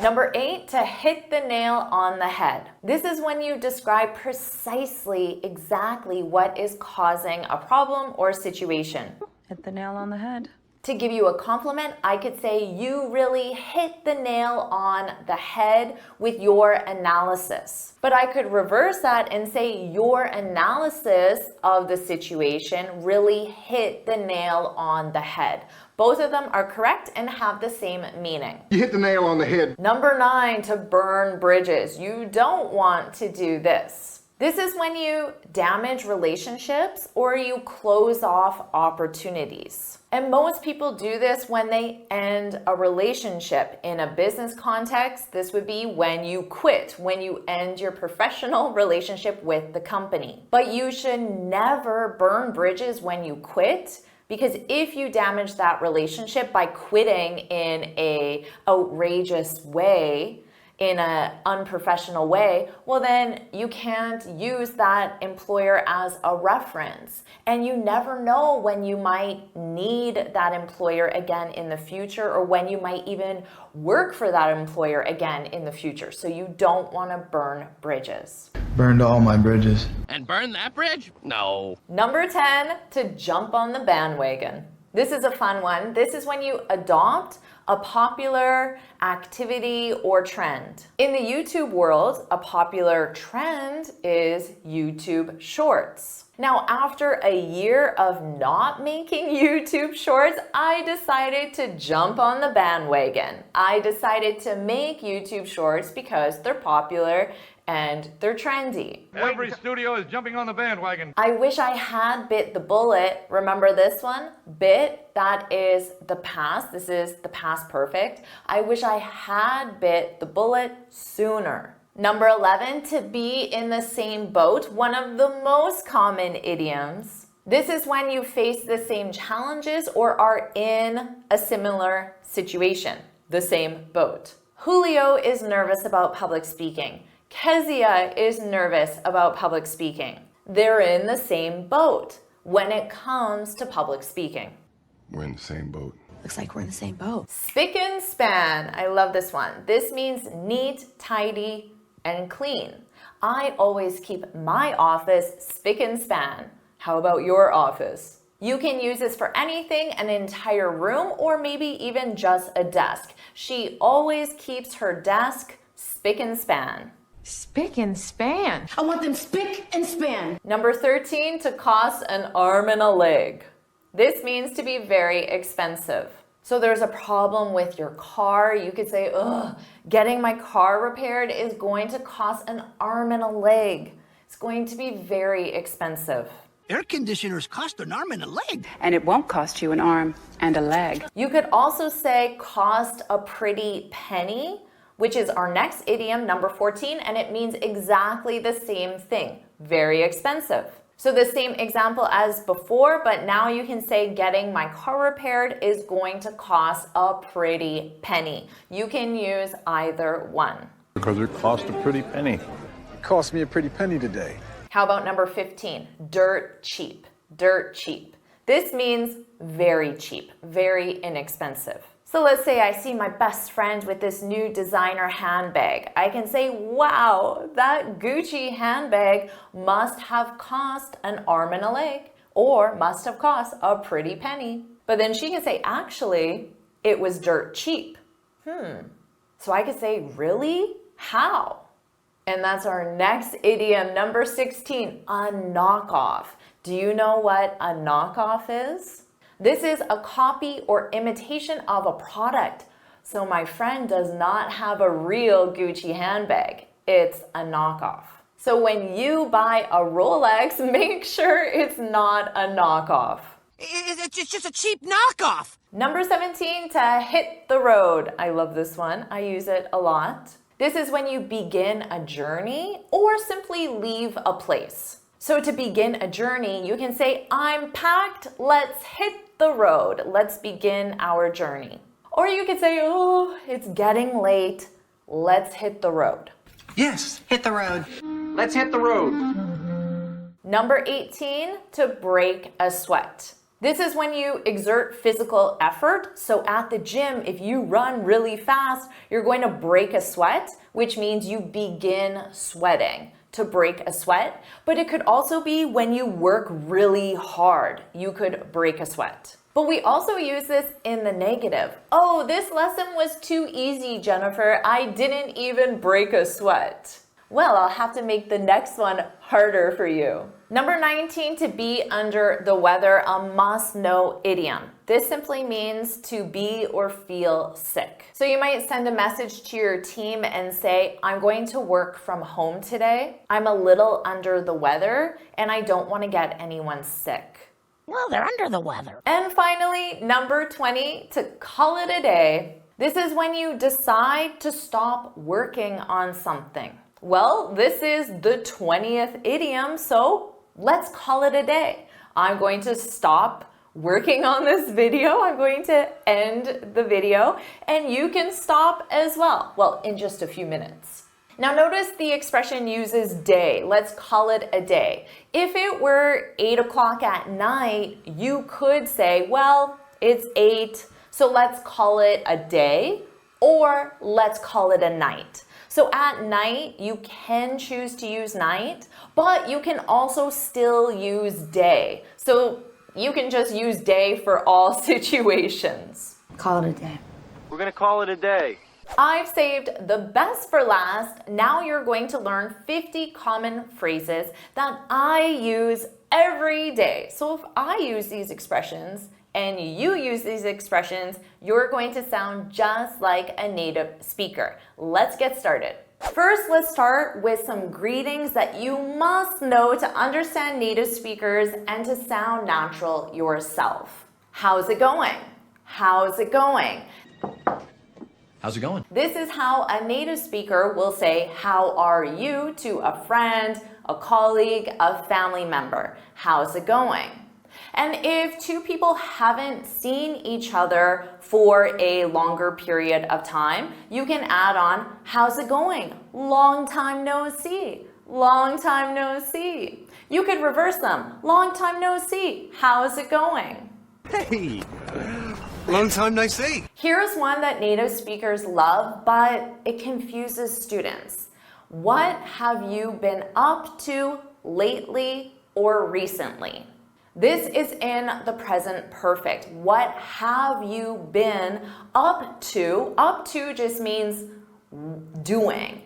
Number 8, to hit the nail on the head. This is when you describe precisely exactly what is causing a problem or situation. Hit the nail on the head. To give you a compliment, I could say you really hit the nail on the head with your analysis. But I could reverse that and say your analysis of the situation really hit the nail on the head. Both of them are correct and have the same meaning. You hit the nail on the head. Number 9, to burn bridges. You don't want to do this. This is when you damage relationships or you close off opportunities. And most people do this when they end a relationship. In a business context, this would be when you quit, when you end your professional relationship with the company. But you should never burn bridges when you quit, because if you damage that relationship by quitting in an outrageous way, in an unprofessional way, well then you can't use that employer as a reference. And you never know when you might need that employer again in the future, or when you might even work for that employer again in the future. So you don't want to burn bridges. Burned all my bridges. And burn that bridge? No. Number 10, to jump on the bandwagon. This is a fun one. This is when you adopt a popular activity or trend. In the YouTube world, a popular trend is YouTube Shorts. Now, after a year of not making YouTube Shorts, I decided to jump on the bandwagon. I decided to make YouTube Shorts because they're popular and they're trendy. Every studio is jumping on the bandwagon. I wish I had bit the bullet. Remember this one? Bit, that is the past. This is the past perfect. I wish I had bit the bullet sooner. Number 11, to be in the same boat, one of the most common idioms. This is when you face the same challenges or are in a similar situation, the same boat. Julio is nervous about public speaking. Kezia is nervous about public speaking. They're in the same boat when it comes to public speaking. We're in the same boat. Looks like we're in the same boat. Spick and span. I love this one. This means neat, tidy, and clean. I always keep my office spick and span. How about your office? You can use this for anything, an entire room, or maybe even just a desk. She always keeps her desk spick and span. Spick and span. I want them spick and span. Number 13, to cost an arm and a leg. This means to be very expensive. So there's a problem with your car. You could say, ugh, getting my car repaired is going to cost an arm and a leg. It's going to be very expensive. Air conditioners cost an arm and a leg. And it won't cost you an arm and a leg. You could also say cost a pretty penny, which is our next idiom, number 14, and it means exactly the same thing, very expensive. So the same example as before, but now you can say getting my car repaired is going to cost a pretty penny. You can use either one. Because it cost a pretty penny. It cost me a pretty penny today. How about number 15, dirt cheap, dirt cheap. This means very cheap, very inexpensive. So let's say I see my best friend with this new designer handbag. I can say, wow, that Gucci handbag must have cost an arm and a leg, or must have cost a pretty penny. But then she can say, actually, it was dirt cheap. So I could say, really? How? And that's our next idiom, number 16, a knockoff. Do you know what a knockoff is? This is a copy or imitation of a product. So my friend does not have a real Gucci handbag. It's a knockoff. So when you buy a Rolex, make sure it's not a knockoff. It's just a cheap knockoff. Number 17, to hit the road. I love this one. I use it a lot. This is when you begin a journey or simply leave a place. So to begin a journey, you can say, I'm packed, let's hit the road. Let's begin our journey. Or you could say, oh, it's getting late, let's hit the road. Yes, hit the road. Let's hit the road. Number 18, to break a sweat. This is when you exert physical effort. So at the gym, if you run really fast, you're going to break a sweat, which means you begin sweating. To break a sweat, but it could also be when you work really hard. You could break a sweat. But we also use this in the negative. Oh, this lesson was too easy, Jennifer. I didn't even break a sweat. Well, I'll have to make the next one harder for you. Number 19, to be under the weather, a must-know idiom. This simply means to be or feel sick. So you might send a message to your team and say, I'm going to work from home today. I'm a little under the weather and I don't want to get anyone sick. Well, they're under the weather. And finally, number 20, to call it a day. This is when you decide to stop working on something. Well, this is the 20th idiom, so let's call it a day. I'm going to stop working on this video. I'm going to end the video, and you can stop as well. Well, in just a few minutes. Now notice the expression uses day. Let's call it a day. If it were 8 o'clock at night, you could say, well, it's 8, so let's call it a day, or let's call it a night. So at night, you can choose to use night, but you can also still use day. So you can just use day for all situations. Call it a day. We're gonna call it a day. I've saved the best for last. Now you're going to learn 50 common phrases that I use every day. So if I use these expressions and you use these expressions, you're going to sound just like a native speaker. Let's get started. First, let's start with some greetings that you must know to understand native speakers and to sound natural yourself. How's it going? How's it going? How's it going? This is how a native speaker will say, how are you to a friend, a colleague, a family member. How's it going? And if two people haven't seen each other for a longer period of time, you can add on, how's it going? Long time no see. Long time no see. You could reverse them. Long time no see. How's it going? Hey, long time no see. Here's one that native speakers love, but it confuses students. What have you been up to lately or recently? This is in the present perfect. What have you been up to? Up to just means doing.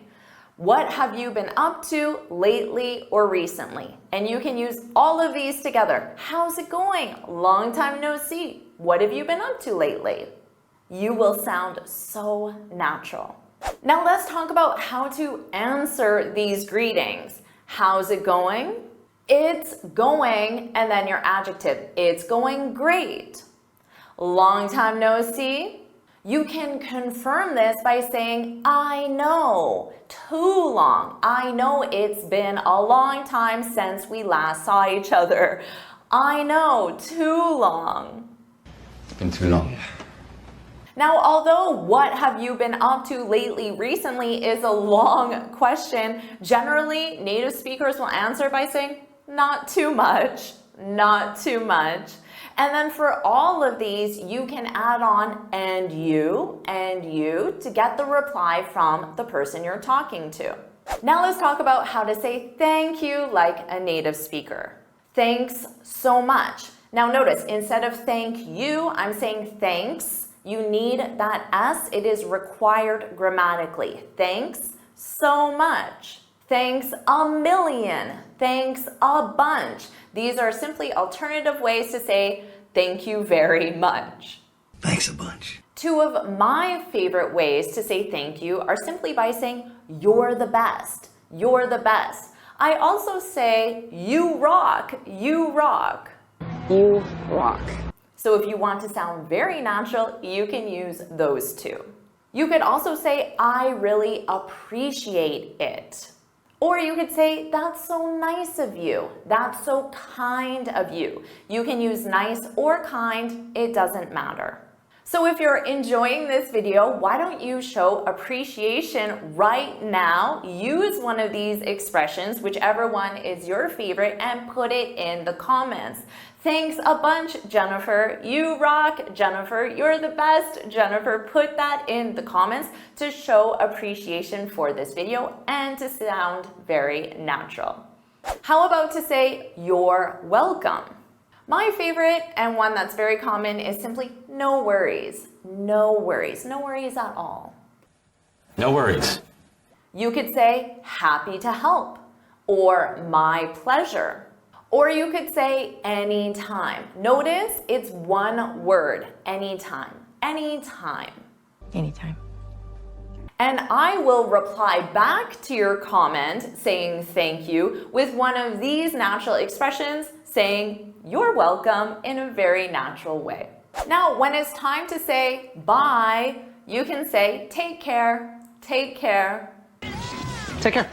What have you been up to lately or recently? And you can use all of these together. How's it going? Long time no see. What have you been up to lately? You will sound so natural. Now let's talk about how to answer these greetings. How's it going? It's going, and then your adjective. It's going great. Long time no see. You can confirm this by saying, I know. Too long. I know it's been a long time since we last saw each other. I know. Too long. It's been too long. Now, although what have you been up to lately recently is a long question, generally native speakers will answer by saying, not too much, not too much. And then for all of these, you can add on and you to get the reply from the person you're talking to. Now let's talk about how to say thank you like a native speaker. Thanks so much. Now notice, instead of thank you, I'm saying thanks. You need that S. It is required grammatically. Thanks so much. Thanks a million. Thanks a bunch. These are simply alternative ways to say Thank you very much. Thanks a bunch. Two of my favorite ways to say thank you are simply by saying, you're the best. You're the best. I also say, you rock. You rock. You rock. So if you want to sound very natural, you can use those two. You could also say, I really appreciate it. Or you could say, that's so nice of you. That's so kind of you. You can use nice or kind, it doesn't matter. So if you're enjoying this video, why don't you show appreciation right now? Use one of these expressions, whichever one is your favorite, and put it in the comments. Thanks a bunch, Jennifer. You rock, Jennifer. You're the best, Jennifer. Put that in the comments to show appreciation for this video and to sound very natural. How about to say, you're welcome? My favorite and one that's very common is simply no worries. No worries. No worries at all. No worries. You could say happy to help or my pleasure. Or you could say anytime. Notice it's one word, anytime. Anytime. Anytime. And I will reply back to your comment saying thank you with one of these natural expressions saying you're welcome in a very natural way. Now, when it's time to say bye, you can say take care, take care. Take care.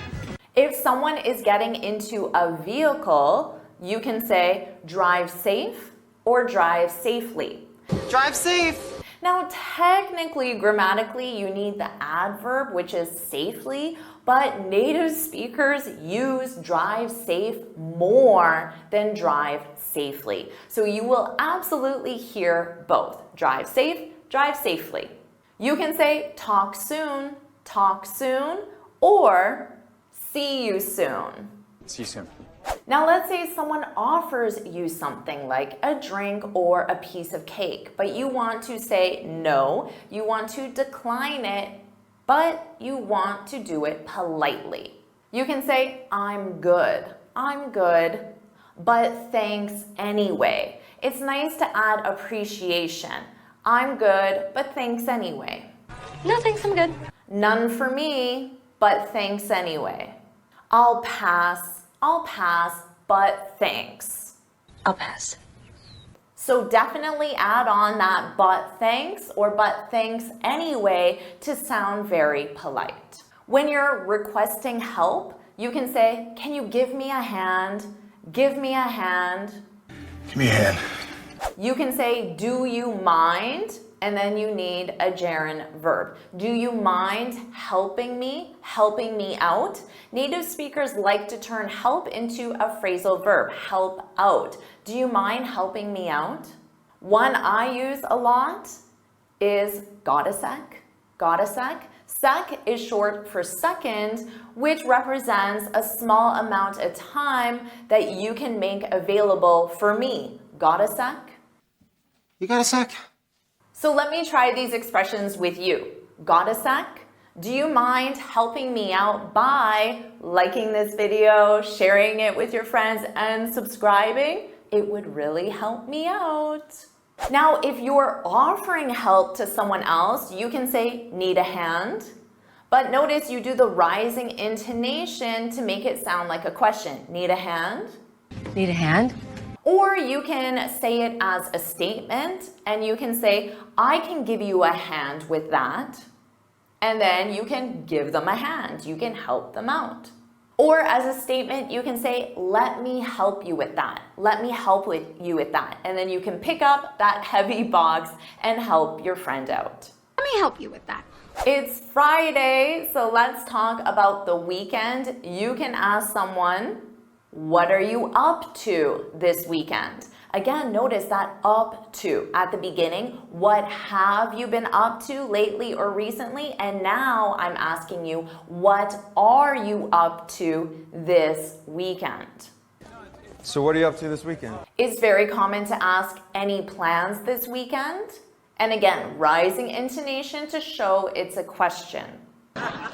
If someone is getting into a vehicle, you can say drive safe or drive safely. Drive safe. Now, technically, grammatically, you need the adverb, which is safely, but native speakers use drive safe more than drive safely. So you will absolutely hear both. Drive safe, drive safely. You can say talk soon, or see you soon. See you soon. Now let's say someone offers you something like a drink or a piece of cake, but you want to say no, you want to decline it, but you want to do it politely. You can say, I'm good, but thanks anyway. It's nice to add appreciation. I'm good, but thanks anyway. No, thanks, I'm good. None for me, but thanks anyway. I'll pass, but thanks. I'll pass. So definitely add on that but thanks or but thanks anyway to sound very polite. When you're requesting help, you can say, can you give me a hand? Give me a hand. Give me a hand. You can say, do you mind? And then you need a gerund verb. Do you mind helping me out? Native speakers like to turn help into a phrasal verb, help out. Do you mind helping me out? One I use a lot is got a sec, got a sec. Sec is short for second, which represents a small amount of time that you can make available for me. Got a sec? You got a sec? So let me try these expressions with you. Got a sec? Do you mind helping me out by liking this video, sharing it with your friends, and subscribing? It would really help me out. Now, if you're offering help to someone else, you can say, need a hand. But notice you do the rising intonation to make it sound like a question. Need a hand? Need a hand? Or you can say it as a statement, and you can say, I can give you a hand with that. And then you can give them a hand. You can help them out. Or as a statement, you can say, let me help you with that. Let me help you with that. And then you can pick up that heavy box and help your friend out. Let me help you with that. It's Friday, so let's talk about the weekend. You can ask someone, what are you up to this weekend? Again, notice that up to at the beginning. What have you been up to lately or recently? And now I'm asking you, what are you up to this weekend? So what are you up to this weekend? It's very common to ask any plans this weekend. And again, rising intonation to show it's a question.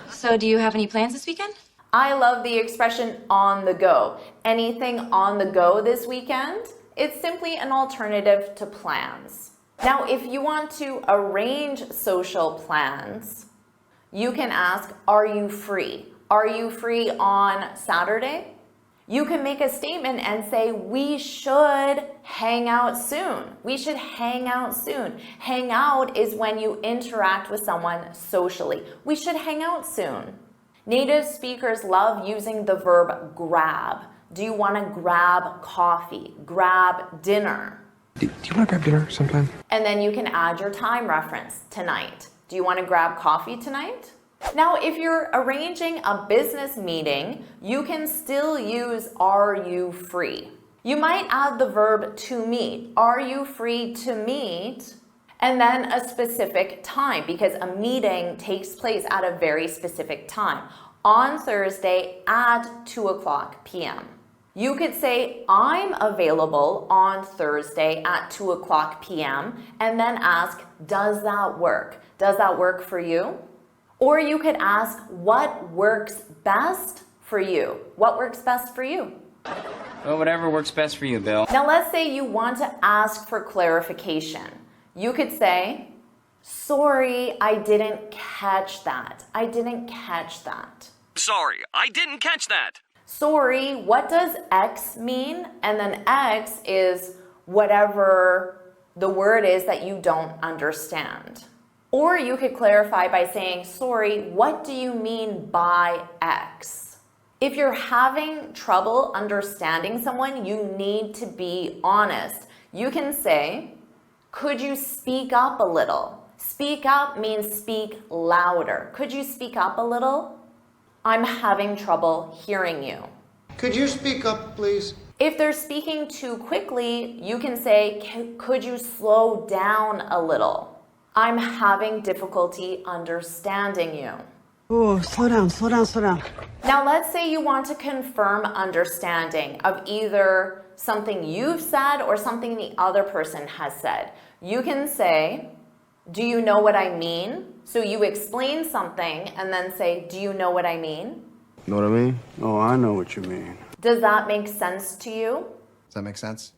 So do you have any plans this weekend? I love the expression on the go. Anything on the go this weekend? It's simply an alternative to plans. Now, if you want to arrange social plans, you can ask, are you free? Are you free on Saturday? You can make a statement and say, we should hang out soon. We should hang out soon. Hang out is when you interact with someone socially. We should hang out soon. Native speakers love using the verb grab. Do you want to grab coffee? Grab dinner? Do you want to grab dinner sometime? And then you can add your time reference, tonight. Do you want to grab coffee tonight? Now, if you're arranging a business meeting, you can still use are you free? You might add the verb to meet. Are you free to meet? And then a specific time, because a meeting takes place at a very specific time. On Thursday at 2:00 p.m. You could say, I'm available on Thursday at 2:00 p.m. and then ask, does that work? Does that work for you? Or you could ask, what works best for you? What works best for you? Well, whatever works best for you, Bill. Now let's say you want to ask for clarification. You could say, sorry, I didn't catch that. I didn't catch that. Sorry, I didn't catch that. Sorry, what does X mean? And then X is whatever the word is that you don't understand. Or you could clarify by saying, sorry, what do you mean by X? If you're having trouble understanding someone, you need to be honest. You can say, could you speak up a little? Speak up means speak louder. Could you speak up a little? I'm having trouble hearing you. Could you speak up, please? If they're speaking too quickly, you can say, could you slow down a little? I'm having difficulty understanding you. Oh, slow down, slow down, slow down. Now let's say you want to confirm understanding of either something you've said or something the other person has said. You can say, do you know what I mean? So you explain something and then say, do you know what I mean? Know what I mean? Oh, I know what you mean. Does that make sense to you? Does that make sense?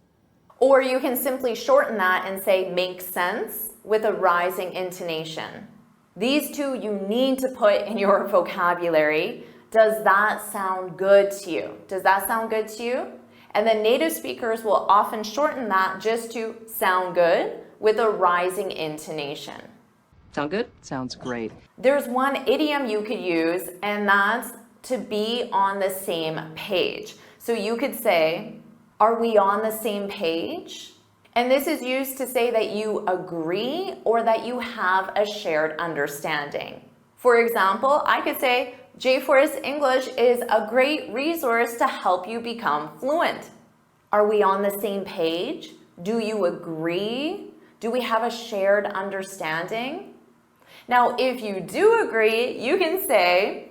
Or you can simply shorten that and say, makes sense, with a rising intonation. These two you need to put in your vocabulary. Does that sound good to you? Does that sound good to you? And then native speakers will often shorten that just to sound good with a rising intonation. Sound good? Sounds great. There's one idiom you could use, and that's to be on the same page. So you could say, are we on the same page? And this is used to say that you agree or that you have a shared understanding. For example, I could say, JForrest English is a great resource to help you become fluent. Are we on the same page? Do you agree? Do we have a shared understanding? Now, if you do agree, you can say,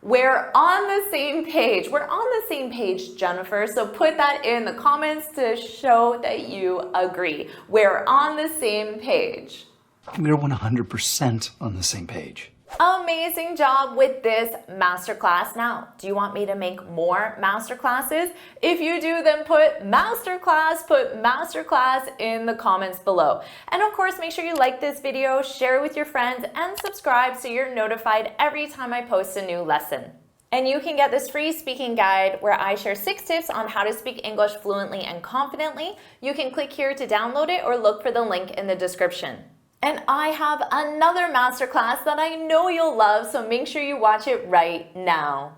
we're on the same page. We're on the same page, Jennifer. So put that in the comments to show that you agree. We're on the same page. We're 100% on the same page. Amazing job with this masterclass. Now, do you want me to make more masterclasses? If you do, then put masterclass in the comments below. And of course, make sure you like this video, share it with your friends, and subscribe so you're notified every time I post a new lesson. And you can get this free speaking guide where I share 6 tips on how to speak English fluently and confidently. You can click here to download it or look for the link in the description. And I have another masterclass that I know you'll love, so make sure you watch it right now.